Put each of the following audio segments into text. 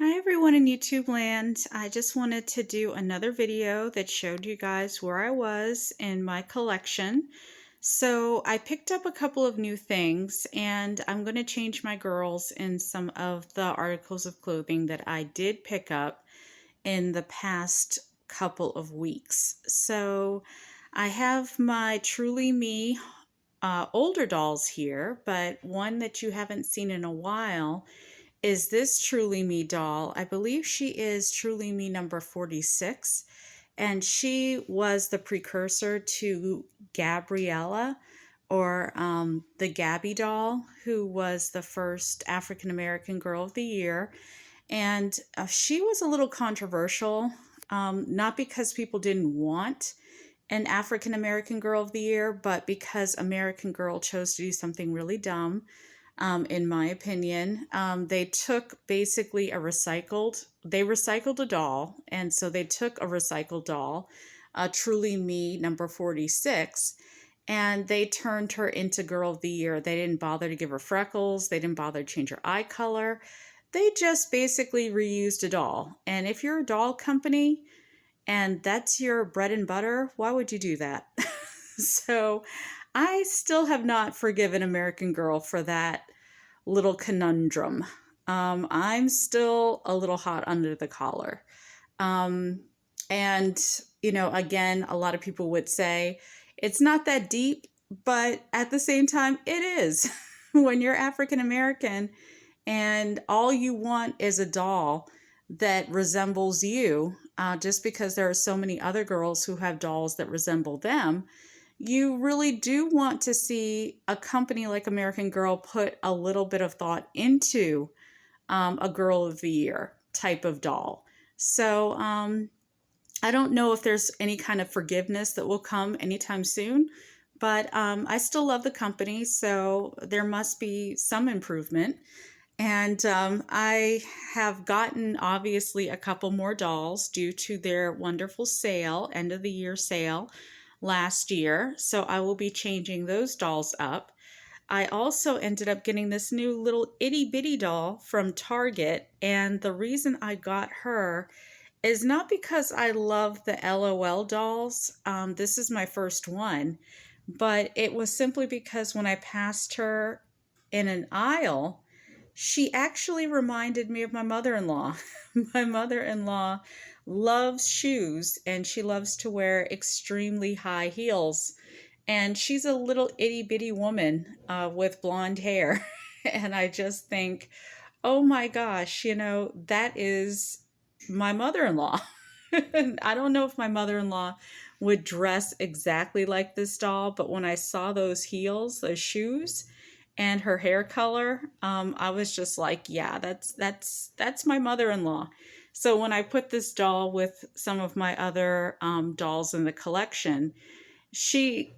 Hi everyone in YouTube land. I just wanted to do another video that showed you guys where I was in my collection. So I picked up a couple of new things and I'm going to change my girls in some of the articles of clothing that I did pick up in the past couple of weeks. So I have my Truly Me older dolls here, but one that you haven't seen in a while is this Truly Me doll. I believe she is Truly Me number 46, and she was the precursor to Gabriella, or the Gabby doll, who was the first African American Girl of the Year. And she was a little controversial, not because people didn't want an African American Girl of the Year, but because American Girl chose to do something really dumb, in my opinion. They took basically they recycled a doll, and so they took a recycled doll, Truly Me number 46, and they turned her into Girl of the Year. They didn't bother to give her freckles, they didn't bother to change her eye color. They just basically reused a doll. And if you're a doll company and that's your bread and butter, why would you do that? So I still have not forgiven American Girl for that little conundrum. I'm still a little hot under the collar. Um, and, again, a lot of people would say it's not that deep, but at the same time, it is. When you're African American and all you want is a doll that resembles you, just because there are so many other girls who have dolls that resemble them, you really do want to see a company like American Girl put a little bit of thought into a Girl of the Year type of doll. So I don't know if there's any kind of forgiveness that will come anytime soon, but I still love the company, so there must be some improvement. And I have gotten, obviously, a couple more dolls due to their wonderful sale, end of the year sale last year. So I will be changing those dolls up. I also ended up getting this new little itty bitty doll from Target. And the reason I got her is not because I love the LOL dolls. This is my first one, but it was simply because when I passed her in an aisle, she actually reminded me of my mother-in-law. My mother-in-law loves shoes and she loves to wear extremely high heels. And she's a little itty bitty woman with blonde hair. And I just think, oh my gosh, that is my mother-in-law. I don't know if my mother-in-law would dress exactly like this doll, but when I saw those heels, those shoes, and her hair color, I was just like, yeah, that's my mother-in-law. So when I put this doll with some of my other dolls in the collection, she's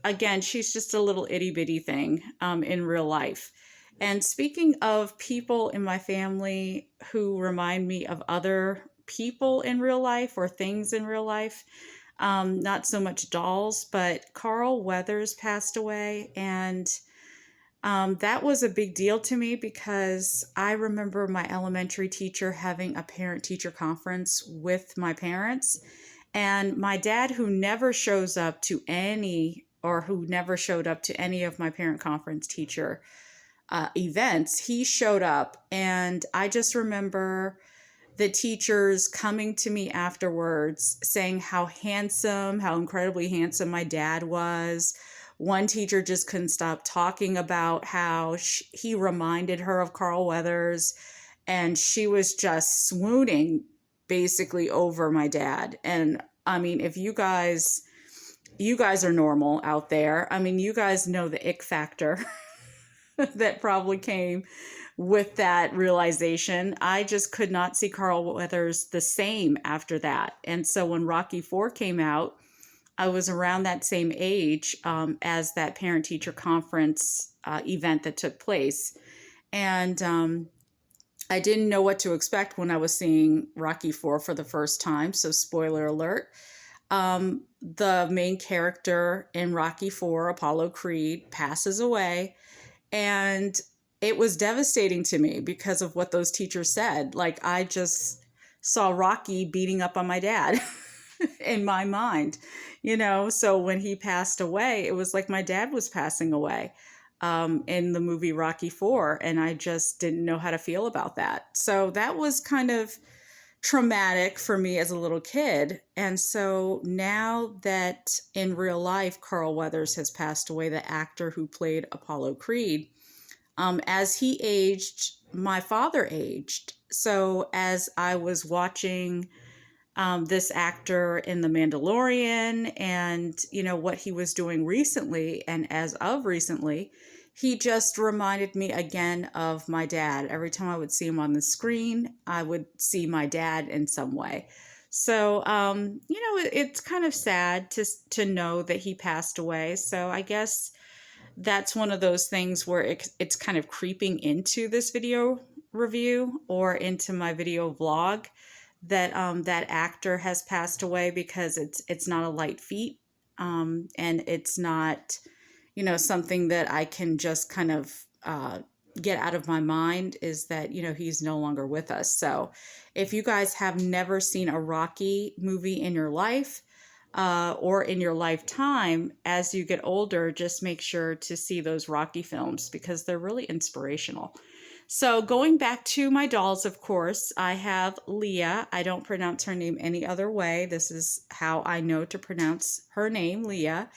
just a little itty bitty thing in real life. And speaking of people in my family who remind me of other people in real life or things in real life, not so much dolls, but Carl Weathers passed away, and that was a big deal to me because I remember my elementary teacher having a parent-teacher conference with my parents, and my dad, who never shows up to any or who never showed up to any of my parent conference teacher events, he showed up. And I just remember the teachers coming to me afterwards saying how incredibly handsome my dad was. One teacher just couldn't stop talking about how he reminded her of Carl Weathers, and she was just swooning basically over my dad. And I mean, if you guys are normal out there, I mean, you guys know the ick factor that probably came with that realization. I just could not see Carl Weathers the same after that. And so when Rocky 4 came out, I was around that same age as that parent-teacher conference event that took place. And I didn't know what to expect when I was seeing Rocky 4 for the first time. So spoiler alert. The main character in Rocky 4, Apollo Creed, passes away. And it was devastating to me because of what those teachers said. Like, I just saw Rocky beating up on my dad in my mind, you know? So when he passed away, it was like my dad was passing away in the movie Rocky 4, and I just didn't know how to feel about that. So that was kind of traumatic for me as a little kid. And so now that in real life, Carl Weathers has passed away, the actor who played Apollo Creed, as he aged, my father aged. So as I was watching this actor in The Mandalorian and, you know, what he was doing recently, and as of recently, he just reminded me again of my dad. Every time I would see him on the screen, I would see my dad in some way. So, you know, it's kind of sad to know that he passed away. So I guess that's one of those things where it's kind of creeping into this video review or into my video vlog that that actor has passed away, because it's not a light feat, and it's not, you know, something that I can just kind of get out of my mind, is that, you know, he's no longer with us. So if you guys have never seen a Rocky movie in your life, or in your lifetime, as you get older, just make sure to see those Rocky films because they're really inspirational. So going back to my dolls, of course, I have Leah. I don't pronounce her name any other way. This is how I know to pronounce her name, Leah.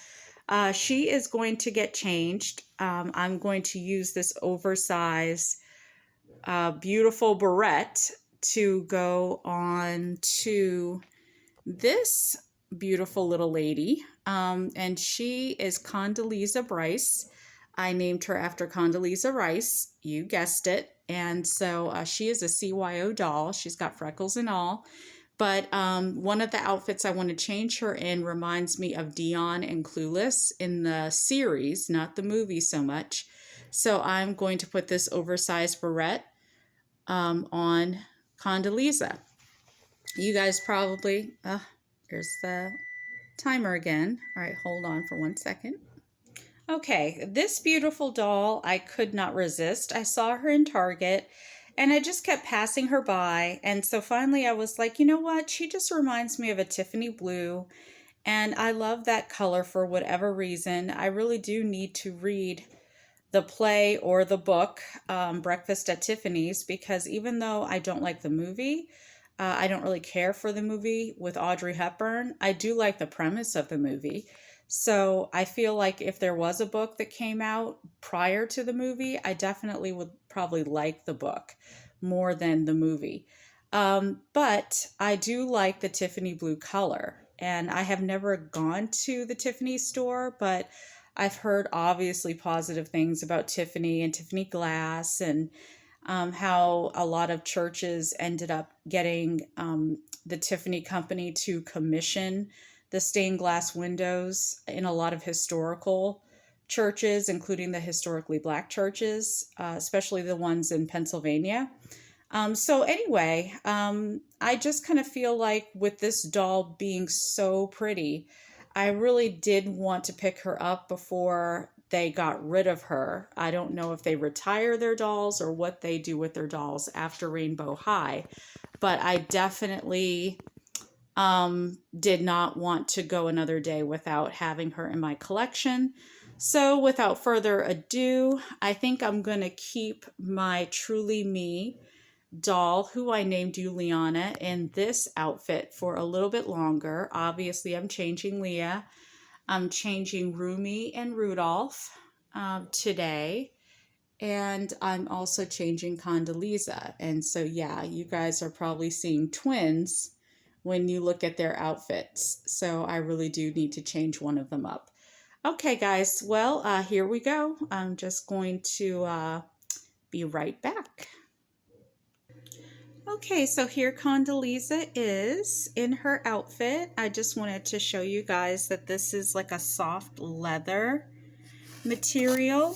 She is going to get changed. I'm going to use this oversized, beautiful barrette to go on to this beautiful little lady, and she is Condoleezza Rice. I named her after Condoleezza Rice, you guessed it. And so she is a CYO doll. She's got freckles and all. But one of the outfits I want to change her in reminds me of Dion and Clueless in the series, not the movie so much. So I'm going to put this oversized barrette on Condoleezza. You guys probably, there's the timer again. All right, hold on for 1 second. Okay, this beautiful doll, I could not resist. I saw her in Target and I just kept passing her by. And so finally I was like, you know what? She just reminds me of a Tiffany blue. And I love that color for whatever reason. I really do need to read the play or the book, Breakfast at Tiffany's, because even though I don't like the movie, I don't really care for the movie with Audrey Hepburn, I do like the premise of the movie. So I feel like if there was a book that came out prior to the movie, I definitely would probably like the book more than the movie. But I do like the Tiffany blue color. And I have never gone to the Tiffany store, but I've heard obviously positive things about Tiffany and Tiffany glass, and how a lot of churches ended up getting the Tiffany company to commission the stained glass windows in a lot of historical churches, including the historically black churches, especially the ones in Pennsylvania. So anyway, I just kind of feel like with this doll being so pretty, I really did want to pick her up before they got rid of her. I don't know if they retire their dolls or what they do with their dolls after Rainbow High, but I definitely did not want to go another day without having her in my collection. So without further ado, I think I'm going to keep my Truly Me doll, who I named Juliana, in this outfit for a little bit longer. Obviously, I'm changing Leah. I'm changing Roomie and Rudolph today. And I'm also changing Condoleezza. And so, yeah, you guys are probably seeing twins when you look at their outfits. So I really do need to change one of them up. Okay, guys. Well, here we go. I'm just going to be right back. Okay, so here Condoleezza is in her outfit. I just wanted to show you guys that this is like a soft leather material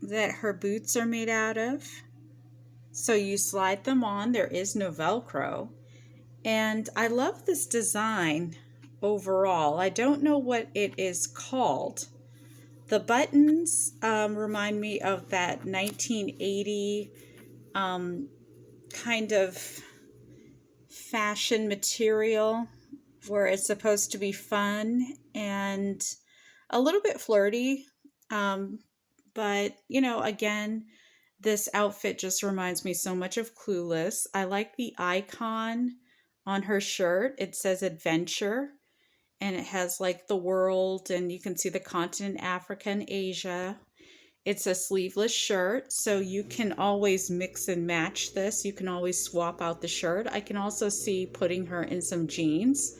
that her boots are made out of. So you slide them on. There is no Velcro. And I love this design overall. I don't know what it is called. The buttons remind me of that 1980 kind of fashion material where it's supposed to be fun and a little bit flirty. Um, but, you know, again, this outfit just reminds me so much of Clueless. I like the icon on her shirt. It says adventure and it has like the world, and you can see the continent Africa and Asia. It's a sleeveless shirt, so you can always mix and match this. You can always swap out the shirt. I can also see putting her in some jeans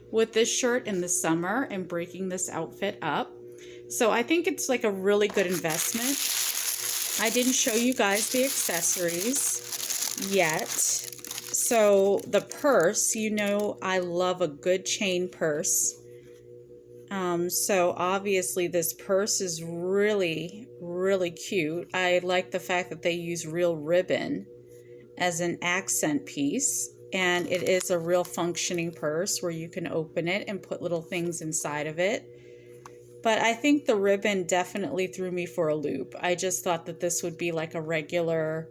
with this shirt in the summer and breaking this outfit up. So I think it's like a really good investment. I didn't show you guys the accessories yet. So the purse, you know I love a good chain purse. So obviously this purse is really, really cute. I like the fact that they use real ribbon as an accent piece. And it is a real functioning purse where you can open it and put little things inside of it. But I think the ribbon definitely threw me for a loop. I just thought that this would be like a regular,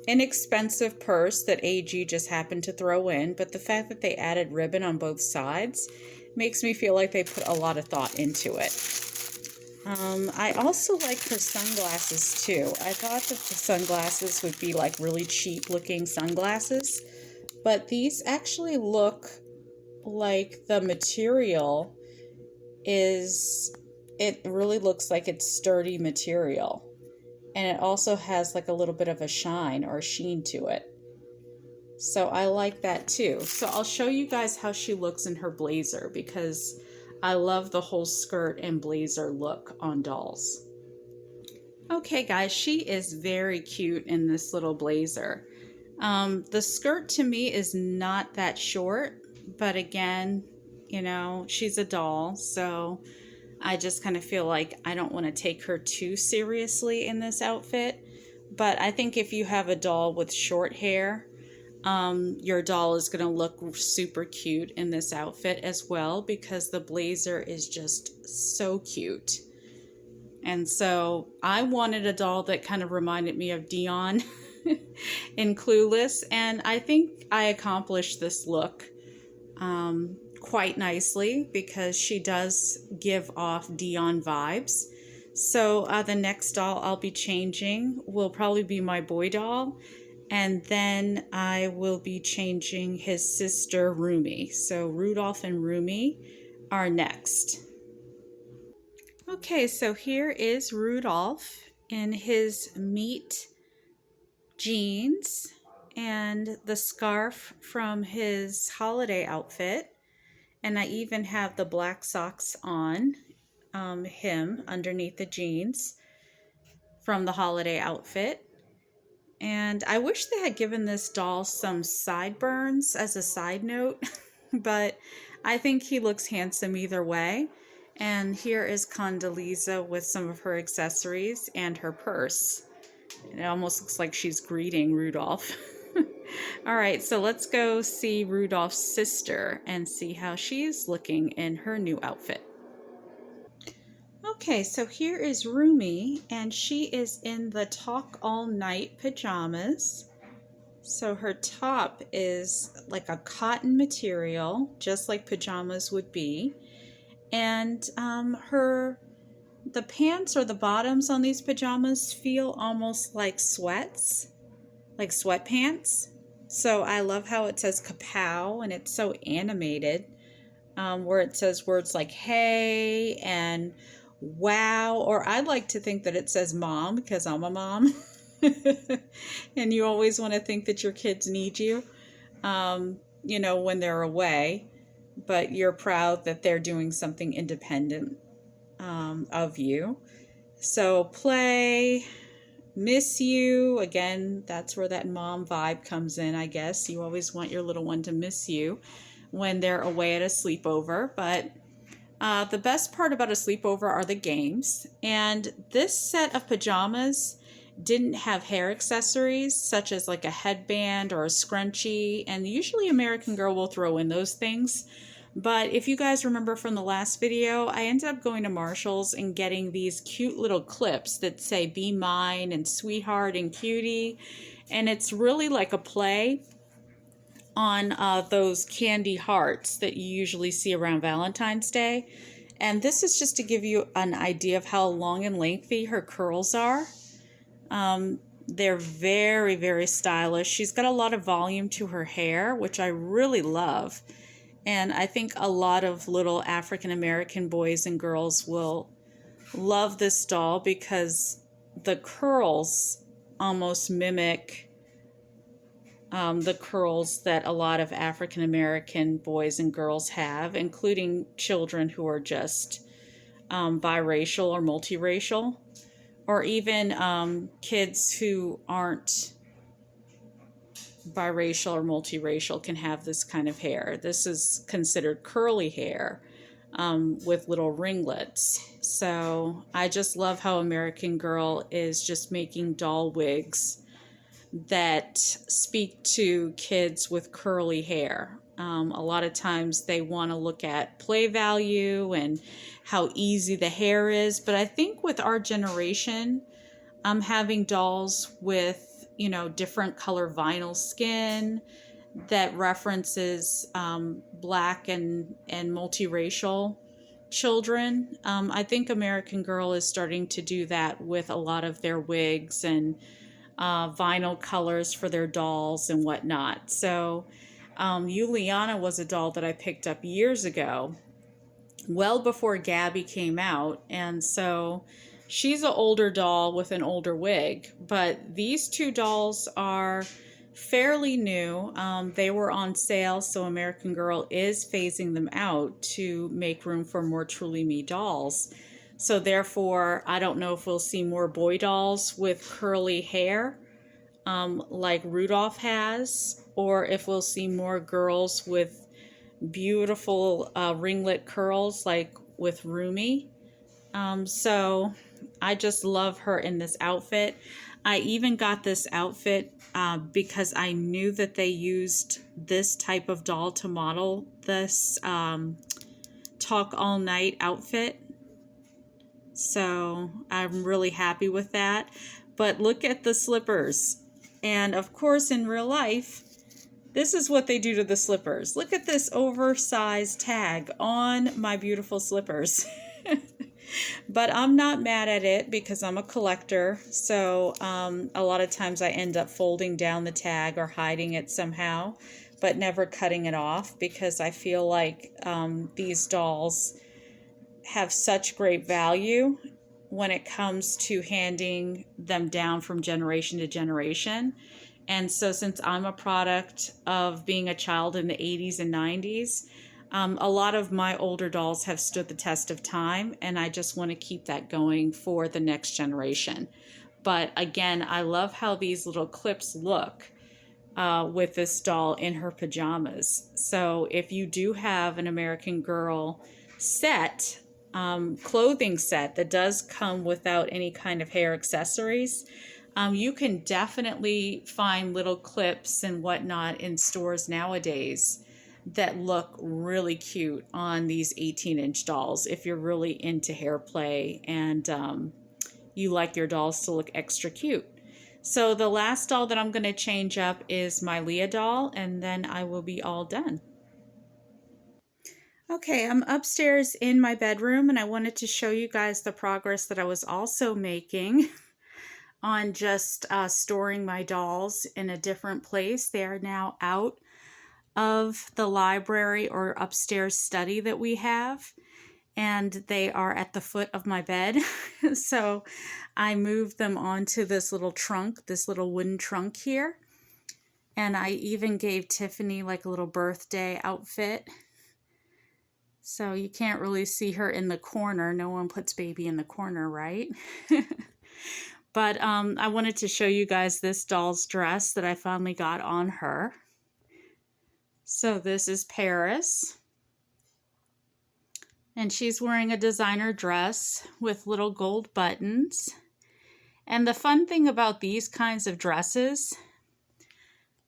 inexpensive purse that AG just happened to throw in. But the fact that they added ribbon on both sides makes me feel like they put a lot of thought into it. I also like her sunglasses too. I thought that the sunglasses would be like really cheap looking sunglasses, but these actually look like the material it really looks like it's sturdy material. And it also has like a little bit of a shine or a sheen to it. So I like that too. So I'll show you guys how she looks in her blazer because I love the whole skirt and blazer look on dolls. Okay guys, she is very cute in this little blazer. The skirt to me is not that short, but again, you know, she's a doll, so I just kind of feel like I don't want to take her too seriously in this outfit. But I think if you have a doll with short hair, your doll is going to look super cute in this outfit as well because the blazer is just so cute. And so I wanted a doll that kind of reminded me of Dion in Clueless, and I think I accomplished this look quite nicely because she does give off Dion vibes. So the next doll I'll be changing will probably be my boy doll, and then I will be changing his sister Roomie. So Rudolph and Roomie are next. Okay, so here is Rudolph in his meat jeans and the scarf from his holiday outfit. And I even have the black socks on him underneath the jeans from the holiday outfit. And I wish they had given this doll some sideburns as a side note, but I think he looks handsome either way. And here is Condoleezza with some of her accessories and her purse. It almost looks like she's greeting Rudolph. All right, so let's go see Rudolph's sister and see how she's looking in her new outfit. Okay, so here is Roomie, and she is in the Talk All Night pajamas. So her top is like a cotton material, just like pajamas would be. And the pants or the bottoms on these pajamas feel almost like sweats, like sweatpants. So I love how it says kapow and it's so animated, where it says words like hey and wow, or I'd like to think that it says mom because I'm a mom. And you always want to think that your kids need you, you know, when they're away, but you're proud that they're doing something independent of you. So play, miss you. Again, that's where that mom vibe comes in, I guess. You always want your little one to miss you when they're away at a sleepover. But the best part about a sleepover are the games. And this set of pajamas didn't have hair accessories such as like a headband or a scrunchie. And usually American Girl will throw in those things. But if you guys remember from the last video, I ended up going to Marshall's and getting these cute little clips that say "Be Mine" and "Sweetheart" and "Cutie." And it's really like a play on those candy hearts that you usually see around Valentine's Day. And this is just to give you an idea of how long and lengthy her curls are. They're very, very stylish. She's got a lot of volume to her hair, which I really love. And I think a lot of little African American boys and girls will love this doll because the curls almost mimic the curls that a lot of African American boys and girls have, including children who are just biracial or multiracial, or even kids who aren't biracial or multiracial can have this kind of hair. This is considered curly hair with little ringlets. So I just love how American Girl is just making doll wigs that speak to kids with curly hair. A lot of times they want to look at play value and how easy the hair is, but I think with our generation, having dolls with, you know, different color vinyl skin that references black and multiracial children, I think American Girl is starting to do that with a lot of their wigs and vinyl colors for their dolls and whatnot. So Juliana was a doll that I picked up years ago, well before Gabby came out, and so she's an older doll with an older wig, but these two dolls are fairly new. They were on sale, so American Girl is phasing them out to make room for more Truly Me dolls. So therefore, I don't know if we'll see more boy dolls with curly hair, like Rudolph has, or if we'll see more girls with beautiful ringlet curls like with Roomie. So I just love her in this outfit. I even got this outfit because I knew that they used this type of doll to model this Talk All Night outfit. So I'm really happy with that. But look at the slippers. And of course, in real life, this is what they do to the slippers. Look at this oversized tag on my beautiful slippers. But I'm not mad at it because I'm a collector. So a lot of times I end up folding down the tag or hiding it somehow, but never cutting it off because I feel like these dolls have such great value when it comes to handing them down from generation to generation. And so since I'm a product of being a child in the 80s and 90s, a lot of my older dolls have stood the test of time, and I just want to keep that going for the next generation. But again, I love how these little clips look with this doll in her pajamas. So if you do have an American Girl set, clothing set that does come without any kind of hair accessories, you can definitely find little clips and whatnot in stores nowadays that look really cute on these 18-inch dolls if you're really into hair play and you like your dolls to look extra cute. So the last doll that I'm going to change up is my Leah doll, and then I will be all done. Okay, I'm upstairs in my bedroom, and I wanted to show you guys the progress that I was also making on just storing my dolls in a different place. They are now out of the library or upstairs study that we have, and they are at the foot of my bed. So I moved them onto this little trunk, this little wooden trunk here. And I even gave Tiffany like a little birthday outfit. So you can't really see her in the corner. No one puts baby in the corner, right? But I wanted to show you guys this doll's dress that I finally got on her. So this is Paris. And she's wearing a designer dress with little gold buttons. And the fun thing about these kinds of dresses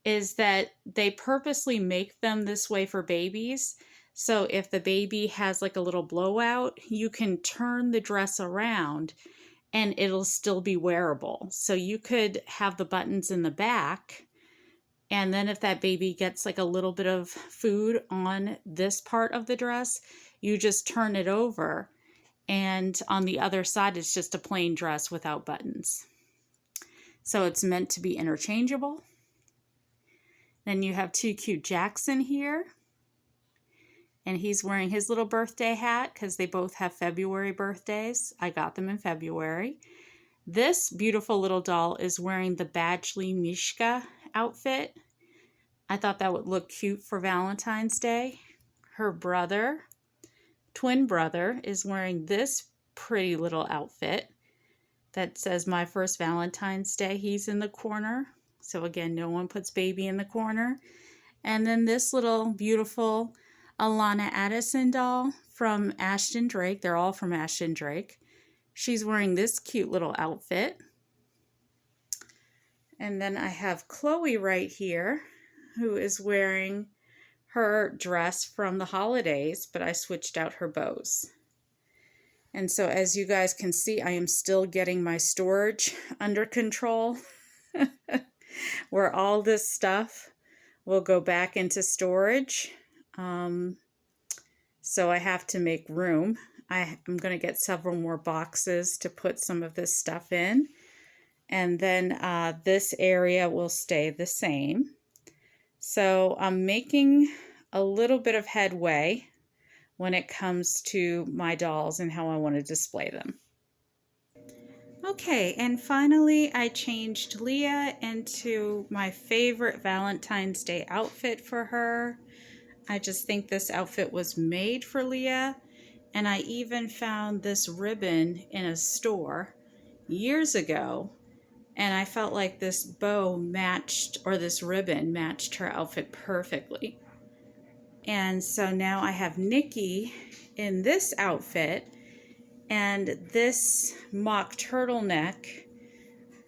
is that they purposely make them this way for babies So if the baby has like a little blowout, you can turn the dress around and it'll still be wearable. So you could have the buttons in the back, and then if that baby gets like a little bit of food on this part of the dress, you just turn it over, and on the other side it's just a plain dress without buttons. So it's meant to be interchangeable. Then you have two cute Jackson here, and he's wearing his little birthday hat because they both have February birthdays. I got them in February. This beautiful little doll is wearing the Badgley Mishka outfit. I thought that would look cute for Valentine's Day. Her brother, twin brother, is wearing this pretty little outfit that says "My First Valentine's Day." He's in the corner. So again, no one puts baby in the corner. And then this little beautiful Alana Addison doll from Ashton Drake. They're all from Ashton Drake. She's wearing this cute little outfit. And then I have Chloe right here, who is wearing her dress from the holidays, but I switched out her bows. And so as you guys can see, I am still getting my storage under control, where all this stuff will go back into storage. So I have to make room. I'm going to get several more boxes to put some of this stuff in. And then this area will stay the same. So I'm making a little bit of headway when it comes to my dolls and how I want to display them. Okay, and finally I changed Leah into my favorite Valentine's Day outfit for her. I just think this outfit was made for Leah, and I even found this ribbon in a store years ago, and I felt like this bow matched, or this ribbon matched her outfit perfectly. And so now I have Nikki in this outfit, and this mock turtleneck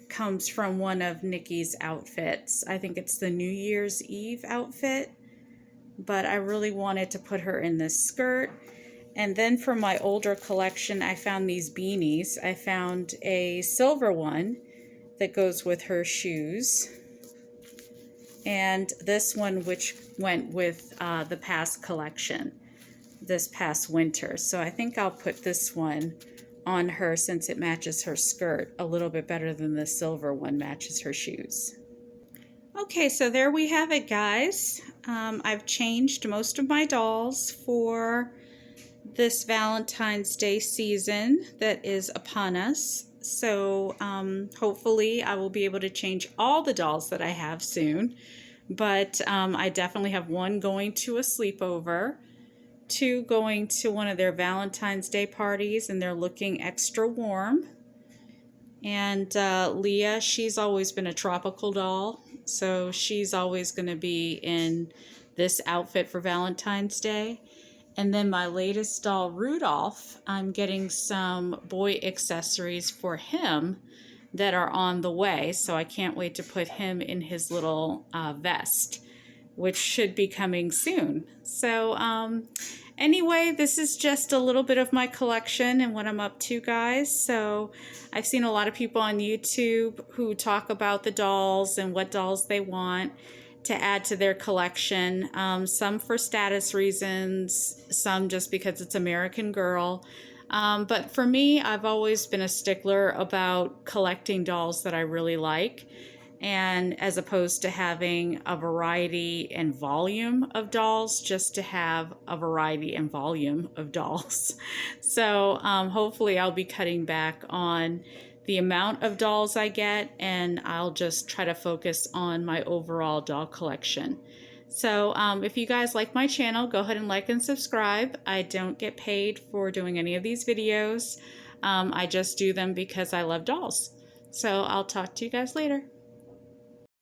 comes from one of Nikki's outfits. I think it's the New Year's Eve outfit, but I really wanted to put her in this skirt. And then for my older collection, I found these beanies. I found a silver one that goes with her shoes, and this one which went with the past collection this past winter. So I think I'll put this one on her since it matches her skirt a little bit better than the silver one matches her shoes. Okay, so there we have it, guys. I've changed most of my dolls for this Valentine's Day season that is upon us. So hopefully I will be able to change all the dolls that I have soon. But I definitely have one going to a sleepover, two going to one of their Valentine's Day parties, and they're looking extra warm. And Leah, she's always been a tropical doll, so she's always going to be in this outfit for Valentine's Day. And then my latest doll, Rudolph, I'm getting some boy accessories for him that are on the way, so I can't wait to put him in his little vest, which should be coming soon. So anyway, this is just a little bit of my collection and what I'm up to, guys. So I've seen a lot of people on YouTube who talk about the dolls and what dolls they want to add to their collection. Some for status reasons, some just because it's American Girl. But for me, I've always been a stickler about collecting dolls that I really like, and as opposed to having a variety and volume of dolls, just to have a variety and volume of dolls. So hopefully I'll be cutting back on the amount of dolls I get, and I'll just try to focus on my overall doll collection. So if you guys like my channel, go ahead and like and subscribe. I don't get paid for doing any of these videos. I just do them because I love dolls. So I'll talk to you guys later.